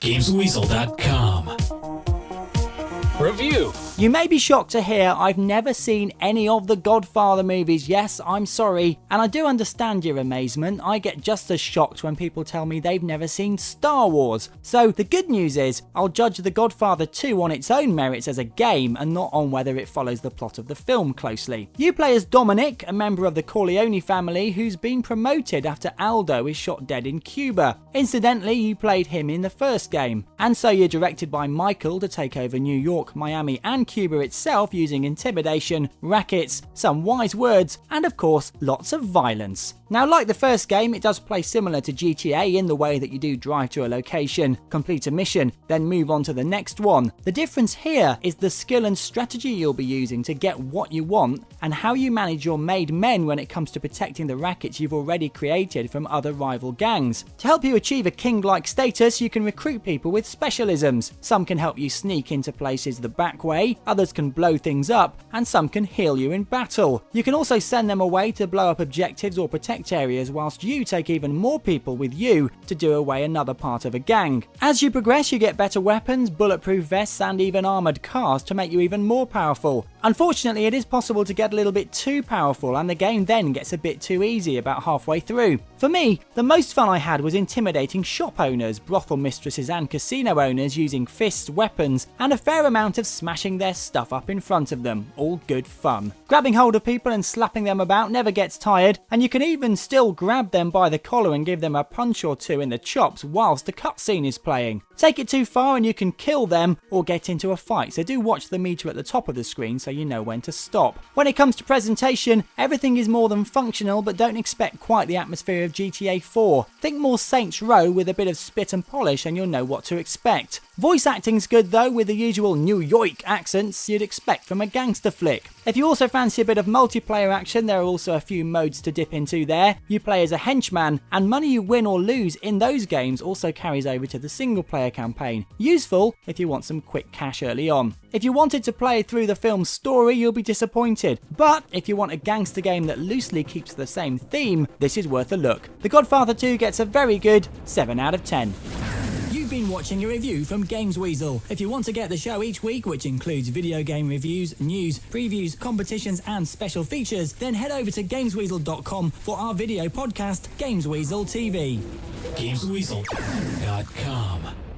Gamesweasel.com. Review. You may be shocked to hear I've never seen any of the Godfather movies. Yes, I'm sorry, and I do understand your amazement. I get just as shocked when people tell me they've never seen Star Wars. So the good news is I'll judge The Godfather 2 on its own merits as a game and not on whether it follows the plot of the film closely. You play as Dominic, a member of the Corleone family who's been promoted after Aldo is shot dead in Cuba. Incidentally, you played him in the first game. And so you're directed by Michael to take over New York, Miami and Cuba itself using intimidation, rackets, some wise words, and of course lots of violence. Now, like the first game, it does play similar to GTA in the way that you do drive to a location, complete a mission, then move on to the next one. The difference here is the skill and strategy you'll be using to get what you want and how you manage your made men when it comes to protecting the rackets you've already created from other rival gangs. To help you achieve a king-like status, you can recruit people with specialisms. Some can help you sneak into places the back way, others can blow things up, and some can heal you in battle. You can also send them away to blow up objectives or protect areas, whilst you take even more people with you to do away another part of a gang. As you progress, you get better weapons, bulletproof vests, and even armoured cars to make you even more powerful. Unfortunately, it is possible to get a little bit too powerful, and the game then gets a bit too easy about halfway through. For me, the most fun I had was intimidating shop owners, brothel mistresses and casino owners using fists, weapons, and a fair amount of smashing their stuff up in front of them. All good fun. Grabbing hold of people and slapping them about never gets tired, and you can even still grab them by the collar and give them a punch or two in the chops whilst the cutscene is playing. Take it too far and you can kill them or get into a fight, so do watch the meter at the top of the screen so you know when to stop. When it comes to presentation, everything is more than functional, but don't expect quite the atmosphere of GTA 4. Think more Saints Row with a bit of spit and polish and you'll know what to expect. Voice acting's good though, with the usual New York accents you'd expect from a gangster flick. If you also fancy a bit of multiplayer action, there are also a few modes to dip into there. You play as a henchman, and money you win or lose in those games also carries over to the single player campaign. Useful if you want some quick cash early on. If you wanted to play through the film's story, you'll be disappointed. But if you want a gangster game that loosely keeps the same theme, this is worth a look. The Godfather 2 gets a very good 7 out of 10. You've been watching a review from Gamesweasel. If you want to get the show each week, which includes video game reviews, news, previews, competitions and special features, then head over to Gamesweasel.com for our video podcast, Gamesweasel TV. Gamesweasel.com.